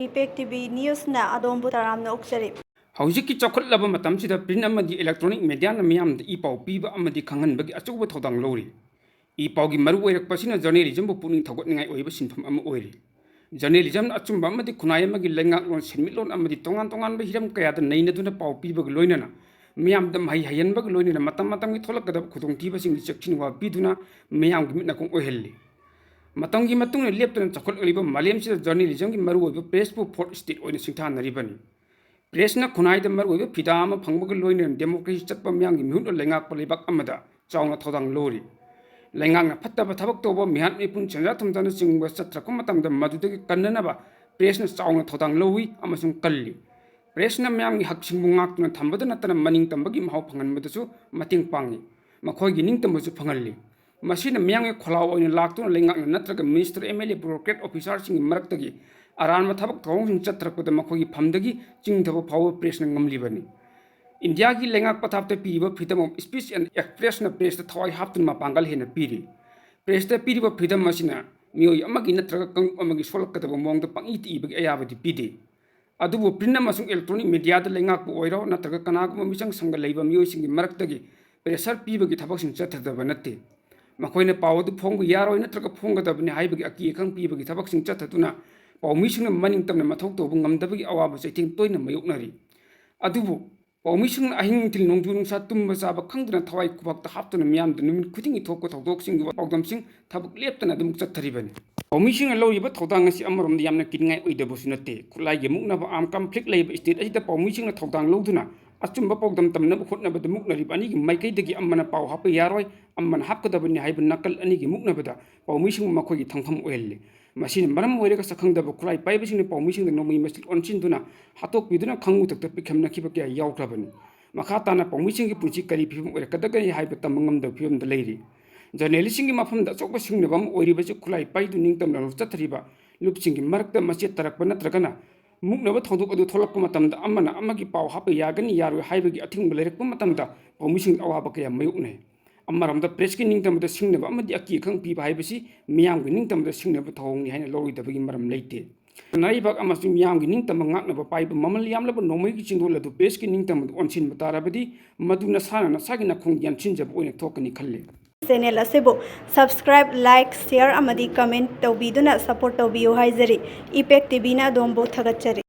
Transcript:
ꯏꯄꯦꯛ TV ꯅ꯭ꯌꯨꯁꯅ ꯑꯗꯣꯝꯕꯨ ꯇꯔꯥꯝꯅ ꯑꯣꯛꯆꯔꯤ꯫ ꯍꯧꯖꯤꯛꯀꯤ ꯆꯥꯎꯈꯠꯂꯕ ꯃꯇꯝꯁꯤꯗ ꯄ꯭ꯔꯤꯟꯠ ꯑꯃꯗꯤ ꯏꯂꯦꯛꯇ꯭ꯔꯣꯅꯤꯛ ꯃꯤꯗꯤꯌꯥꯅ ꯃꯤꯌꯥꯝꯗ ꯏ-ꯄꯥꯎ ꯄꯤꯕ ꯑꯃꯗꯤ ꯈꯪꯍꯟꯕꯒꯤ ꯑꯆꯧꯕ ꯊꯧꯗꯥꯡ ꯂꯧꯔꯤ꯫ ꯏ-ꯄꯥꯎꯒꯤ ꯃꯔꯨꯑꯣꯏꯔꯛꯄꯁꯤꯅ ꯖꯔꯅꯦꯂꯤꯖꯝꯕꯨ ꯄꯨꯛꯅꯤꯡ ꯊꯧꯒꯠꯅꯤꯡꯉꯥꯏ ꯑꯣꯏꯕ ꯁꯤꯟꯐꯝ ꯑꯃ ꯑꯣꯏꯔꯤ꯫ ꯖꯔꯅꯦꯂꯤꯖꯝꯅ ꯑꯆꯨꯝꯕ ꯑꯃꯗꯤ ꯈꯨꯟꯅꯥꯏ ꯑꯃꯒꯤ ꯂꯩꯉꯥꯛꯂꯣꯟ ꯁꯦꯟꯃꯤꯠꯂꯣꯟ ꯑꯃꯗꯤ ꯇꯣꯉꯥꯟ-ꯇꯣꯉꯥꯟꯕ ꯍꯤꯔꯝ ꯀꯌꯥꯗ ꯅꯩꯅꯗꯨꯅ ꯄꯥꯎ ꯄꯤꯕꯒ ꯂꯣꯏꯅꯅ ꯃꯤꯌꯥꯝꯗ ꯃꯍꯩ ꯍꯩꯍꯟꯕꯒ ꯂꯣꯏꯅꯅ ꯃꯇꯝ-ꯃꯇꯝꯒꯤ ꯊꯣꯛꯂꯛꯀꯗꯕ ꯈꯨꯗꯣꯡꯊꯤꯕꯁꯤꯡꯒꯤ ꯆꯦꯛꯁꯤꯟꯋꯥ ꯄꯤꯗꯨꯅ ꯃꯤꯌꯥꯝꯒꯤ ꯃꯤꯠ ꯅꯥꯀꯣꯡ ꯑꯣꯏꯍꯜꯂꯤ꯫ ꯃꯇꯝꯒꯤ ꯃꯇꯨꯡꯏꯟꯅ ꯂꯦꯞꯇꯅ ꯆꯥꯎꯈꯠꯂꯛꯂꯤꯕ ꯃꯥꯂꯦꯝꯁꯤꯗ ꯖꯔꯅꯦꯂꯤꯖꯝꯒꯤ ꯃꯔꯨꯑꯣꯏꯕ ꯄ꯭ꯔꯦꯁꯄꯨ ꯐꯣꯔꯊ ꯁ꯭ꯇꯦꯠ ꯑꯣꯏꯅ ꯁꯤꯡꯊꯥꯅꯔꯤꯕꯅꯤ꯫ ꯄ꯭ꯔꯦꯁꯅ ꯈꯨꯟꯅꯥꯏꯗ ꯃꯔꯨꯑꯣꯏꯕ ꯐꯤꯗꯥ ꯑꯃ ꯐꯪꯕꯒ ꯂꯣꯏꯅꯅ ꯗꯦꯃꯣꯀ꯭ꯔꯦꯁꯤ ꯆꯠꯄ ꯃꯤꯌꯥꯝꯒꯤ ꯃꯤꯍꯨꯠꯅ ꯂꯩꯉꯥꯛꯄ ꯂꯩꯕꯥꯛ ꯑꯃꯗ ꯆꯥꯎꯅ ꯊꯧꯗꯥꯡ ꯂꯧꯔꯤ꯫ ꯂꯩꯉꯥꯛꯅ ꯐꯠꯇꯕ ꯊꯕꯛ ꯇꯧꯕ, ꯃꯤꯍꯥꯠ ꯃꯤꯄꯨꯟ, ꯁꯦꯟꯖꯥ-ꯊꯨꯝꯖꯥꯅꯆꯤꯡꯕ ꯆꯠꯊꯔꯛꯄ ꯃꯇꯝꯗ ꯃꯗꯨꯗꯒꯤ ꯀꯟꯅꯅꯕ ꯄ꯭ꯔꯦꯁꯅ ꯆꯥꯎꯅ ꯊꯧꯗꯥꯡ ꯂꯧꯏ ꯑꯃꯁꯨꯡ ꯀꯜꯂꯤ꯫ ꯄ꯭ꯔꯦꯁꯅ ꯃꯤꯌꯥꯝꯒꯤ ꯍꯛꯁꯤꯡꯕꯨ ꯉꯥꯛꯇꯨꯅ ꯊꯝꯕꯇ ꯅꯠꯇꯅ ꯃꯅꯤꯡꯇꯝꯕꯒꯤ ꯃꯍꯥꯎ ꯐꯪꯍꯟꯕꯗꯁꯨ ꯃꯇꯦꯡ ꯄꯥꯡꯏ, ꯃꯈꯣꯏꯒꯤ ꯅꯤꯡꯇꯝꯕꯁꯨ ꯐꯪꯍꯜꯂꯤ꯫ ꯃꯁꯤꯅ ꯃꯤꯌꯥꯝꯒꯤ ꯈꯣꯜꯂꯥꯎ ꯑꯣꯏꯅ ꯂꯥꯛꯇꯨꯅ ꯂꯩꯉꯥꯛꯅ ꯅꯠꯇ꯭ꯔꯒ ꯃꯤꯅꯤꯁꯇꯔ, ꯑꯦꯝ.ꯑꯦꯜ.ꯑꯦ., ꯕ꯭ꯌꯨꯔꯣꯀ꯭ꯔꯦꯠ ꯑꯣꯐꯤꯁꯥꯔꯁꯤꯡꯒꯤ ꯃꯔꯛꯇꯒꯤ ꯑꯔꯥꯟꯕ ꯊꯕꯛ ꯊꯧꯑꯣꯡꯁꯤꯡ ꯆꯠꯊꯔꯛꯄꯗ ꯃꯈꯣꯏꯒꯤ ꯐꯝꯗꯒꯤ ꯆꯤꯡꯊꯕ ꯐꯥꯎꯕ ꯄ꯭ꯔꯦꯁꯅ ꯉꯝꯂꯤꯕꯅꯤ꯫ ꯏꯟꯗꯤꯌꯥꯒꯤ ꯂꯩꯉꯥꯛ ꯄꯊꯥꯞꯇ ꯄꯤꯔꯤꯕ ꯐ꯭रीडम ꯑꯣꯐ ꯁ꯭ꯄꯤꯆ ꯑꯦꯟड ꯑꯦꯛꯁꯄ꯭ꯔꯦꯁꯅ ꯄ꯭ꯔꯦꯁꯇ ꯊꯋꯥꯏ ꯍꯥꯞꯇꯨꯅ ꯃꯄꯥꯡꯒꯜ ꯍꯦꯟꯅ ꯄꯤꯔꯤ꯫ ꯄ꯭ꯔꯦꯁꯇ ꯄꯤꯔꯤꯕ ꯐ꯭रीडम ꯑꯁꯤꯅ ꯃꯤꯑꯣꯏ ꯑꯃꯒꯤ ꯅꯠꯇ꯭ꯔꯒ ꯀꯥꯡꯂꯨꯞ ꯑꯃꯒꯤ ꯁꯣꯛꯂꯛꯀꯗꯕ ꯃꯑꯣꯡꯗ ꯄꯪꯏꯇ ꯏꯕꯒꯤ ꯑꯌꯥꯕꯗꯤ ꯄꯤꯗꯦ꯫ ꯑꯗꯨꯕꯨ ꯄ꯭ꯔꯤꯟꯠ ꯑꯃꯁꯨꯡ ꯏꯂꯦꯛꯇ꯭ꯔꯣꯅꯤꯛ ꯃꯤꯗꯤꯌꯥꯗ ꯂꯩꯉꯥꯛꯄꯨ ꯑꯣꯏꯔꯣ ꯅꯠꯇ꯭ꯔꯒ ꯀꯅꯥꯒꯨꯝꯕ ꯃꯤꯆꯪ ꯁꯪꯒ ꯂꯩꯕ ꯃꯤꯑꯣꯏꯁꯤꯡꯒꯤ ꯃꯔꯛꯇꯒꯤ ꯄ꯭ꯔꯦꯁꯔ ꯄꯤꯕꯒꯤ ꯊꯕꯛꯁꯤꯡ ꯆꯠꯊꯗꯕ ꯅꯠꯇꯦ꯫ ꯃꯈꯣꯏꯅ ꯄꯥꯎ ꯑꯗꯨ ꯐꯣꯡꯕ ꯌꯥꯔꯣꯏ ꯅꯠꯇ꯭ꯔꯒ ꯐꯣꯡꯒꯗꯕꯅꯤ ꯍꯥꯏꯕꯒꯤ ꯑꯀꯤ-ꯑꯈꯪ ꯄꯤꯕꯒꯤ ꯊꯕꯛꯁꯤꯡ ꯆꯠꯊꯗꯨꯅ ꯄꯥꯎꯃꯤꯁꯤꯡꯅ ꯃꯅꯤꯡꯇꯝꯅ ꯃꯊꯧ ꯇꯧꯕ ꯉꯝꯗꯕꯒꯤ ꯑꯋꯥꯕ ꯆꯩꯊꯦꯡ ꯇꯣꯏꯅ ꯃꯥꯌꯣꯛꯅꯔꯤ꯫ ꯑꯗꯨꯕꯨ ꯄꯥꯎꯃꯤꯁꯤꯡꯅ ꯑꯍꯤꯡ-ꯅꯨꯡꯊꯤꯜ, ꯅꯣꯡꯖꯨ-ꯅꯨꯡꯁꯥ, ꯇꯨꯝꯕ-ꯆꯥꯕ ꯈꯪꯗꯅ ꯊꯋꯥꯏ ꯈꯨꯕꯛꯇ ꯍꯥꯞꯇꯨꯅ ꯃꯤꯌꯥꯝꯗ ꯅꯨꯃꯤꯠ ꯈꯨꯗꯤꯡꯒꯤ ꯊꯣꯛꯄ ꯊꯧꯗꯣꯛꯁꯤꯡꯒꯤ ꯄꯥꯎꯗꯝꯁꯤꯡ ꯊꯕꯛ ꯂꯦꯞꯇꯅ ꯑꯗꯨꯝ ꯆꯠꯊꯔꯤꯕꯅꯤ꯫ ꯄꯥꯎꯃꯤꯁꯤꯡꯅ ꯂꯧꯔꯤꯕ ꯊꯧꯗꯥꯡ ꯑꯁꯤ ꯑꯃꯔꯣꯝꯗ ꯌꯥꯝꯅ ꯀꯤꯅꯤꯡꯉꯥꯏ ꯑꯣꯏꯗꯕꯁꯨ ꯅꯠꯇꯦ꯫ ꯈꯨꯠꯂꯥꯏꯒꯤ ꯃꯨꯛꯅꯕ ꯑꯥꯔꯝ ꯀꯟꯐ꯭ꯂꯤꯛ ꯂꯩꯕ ꯁ꯭ꯇꯦꯠ ꯑꯁꯤꯗ ꯄꯥꯎꯃꯤꯁꯤꯡꯅ ꯊꯧꯗꯥꯡ ꯂꯧꯗꯨꯅ ꯑꯆꯨꯝꯕ ꯄꯥꯎꯗꯝ ꯇꯝꯅꯕ ꯍꯣꯠꯅꯕꯗ ꯃꯨꯛꯅꯔꯤꯕ ꯑꯅꯤꯒꯤ ꯃꯥꯏꯀꯩꯗꯒꯤ ꯑꯃꯅ ꯄꯥꯎ ꯍꯥꯞꯄ ꯌꯥꯔꯣꯏ, ꯑꯃꯅ ꯍꯥꯞꯀꯗꯕꯅꯤ ꯍꯥꯏꯕ ꯅꯥꯀꯜ ꯑꯅꯤꯒꯤ ꯃꯨꯛꯅꯕꯗ ꯄꯥꯎꯃꯤꯁꯤꯡꯕꯨ ꯃꯈꯣꯏꯒꯤ ꯊꯪꯐꯝ ꯑꯣꯏꯍꯜꯂꯤ꯫ ꯃꯁꯤꯅ ꯃꯔꯝ ꯑꯣꯏꯔꯒ ꯁꯛꯈꯪꯗꯕ ꯈꯨꯠꯂꯥꯏ ꯄꯥꯏꯕꯁꯤꯡꯅ ꯄꯥꯎꯃꯤꯁꯤꯡꯗ ꯅꯣꯡꯃꯩ ꯃꯁꯤꯜ ꯑꯣꯟꯁꯤꯟꯗꯨꯅ ꯍꯥꯠꯇꯣꯛꯄꯤꯗꯨꯅ ꯈꯪꯉꯨꯊꯛꯇ ꯄꯤꯛꯁꯝꯅꯈꯤꯕ ꯀꯌꯥ ꯌꯥꯎꯈ꯭ꯔꯕꯅꯤ꯫ ꯃꯈꯥ ꯇꯥꯅ ꯄꯥꯎꯃꯤꯁꯤꯡꯒꯤ ꯄꯨꯟꯁꯤ ꯀꯔꯤ ꯐꯤꯕꯝ ꯑꯣꯏꯔꯛꯀꯗꯒꯦ ꯍꯥꯏꯕ ꯇꯝꯕ ꯉꯝꯗꯕ ꯐꯤꯕꯝꯗ ꯂꯩꯔꯤ꯫ ꯖꯔꯅꯦꯂꯤꯁꯁꯤꯡꯒꯤ ꯃꯐꯝꯗ ꯑꯆꯧꯕ ꯁꯤꯡꯅꯕ ꯑꯃ ꯑꯣꯏꯔꯤꯕꯁꯤ ꯈꯨꯠꯂꯥꯏ ꯄꯥꯏꯗꯨꯅ ꯅꯤꯡꯇꯝꯅ ꯆꯠꯊꯔꯤꯕ ꯂꯨꯞꯁꯤꯡꯒꯤ ꯃꯔꯛꯇ ꯃꯆꯦꯠ ꯇꯥꯔꯛꯄ ꯅꯠꯇ꯭ꯔꯒꯅ ꯃꯨꯛꯅꯕ ꯊꯧꯗꯣꯛ ꯑꯗꯨ ꯊꯣꯛꯂꯛꯄ ꯃꯇꯝꯗ ꯑꯃꯅ ꯑꯃꯒꯤ ꯄꯥꯎ ꯍꯥꯞꯄ ꯌꯥꯒꯅꯤ ꯌꯥꯔꯣꯏ ꯍꯥꯏꯕꯒꯤ ꯑꯊꯤꯡꯕ ꯂꯩꯔꯛꯄ ꯃꯇꯝꯗ ꯄꯥꯎꯃꯤꯁꯤꯡꯗ ꯑꯋꯥꯕ ꯀꯌꯥ ꯃꯥꯌꯣꯛꯅꯩ꯫ ꯑꯃꯔꯣꯝꯗ ꯄ꯭ꯔꯦꯁꯀꯤ ꯅꯤꯡꯇꯝꯕꯗ ꯁꯤꯡꯅꯕ ꯑꯃꯗꯤ ꯑꯀꯤ-ꯑꯈꯪ ꯄꯤꯕ ꯍꯥꯏꯕꯁꯤ ꯃꯤꯌꯥꯝꯒꯤ ꯅꯤꯡꯇꯝꯕꯗ ꯁꯤꯡꯅꯕ ꯊꯧꯑꯣꯡꯅꯤ ꯍꯥꯏꯅ ꯂꯧꯔꯣꯏꯗꯕꯒꯤ ꯃꯔꯝ ꯂꯩꯇꯦ꯫ ꯅꯥꯔꯩꯕꯥꯛ ꯑꯃꯁꯨꯡ ꯃꯤꯌꯥꯝꯒꯤ ꯅꯤꯡꯇꯝꯕ ꯉꯥꯛꯅꯕ ꯄꯥꯏꯕ ꯃꯃꯜ ꯌꯥꯝꯂꯕ ꯅꯣꯡꯃꯩꯒꯤ ꯆꯤꯡꯗꯣꯜ ꯑꯗꯨ ꯄ꯭ꯔꯦꯁꯀꯤ ꯅꯤꯡꯇꯝꯕꯗ ꯑꯣꯟꯁꯤꯟꯕ ꯇꯥꯔꯕꯗꯤ ꯃꯗꯨ ꯅꯁꯥꯅ ꯅꯁꯥꯒꯤ ꯅꯈꯣꯡ ꯌꯥꯟꯁꯤꯟꯖꯕ ꯑꯣꯏꯅ ꯊꯣꯛꯀꯅꯤ ꯈꯜꯂꯤ꯫ ꯆꯦꯅꯦꯜ ꯑꯁꯤꯕꯨ ꯁꯕꯁꯀ꯭ꯔꯥꯏꯕ, ꯂꯥꯏꯛ, ꯁꯦꯌꯔ ꯑꯃꯗꯤ ꯀꯃꯦꯟꯠ ꯇꯧꯕꯤꯗꯨꯅ ꯁꯄꯣꯔꯠ ꯇꯧꯕꯤꯌꯨ ꯍꯥꯏꯖꯔꯤ꯫ ꯏꯄꯦꯛ ꯇꯤꯚꯤꯅ ꯑꯗꯣꯝꯕꯨ ꯊꯥꯒꯠꯆꯔꯤ꯫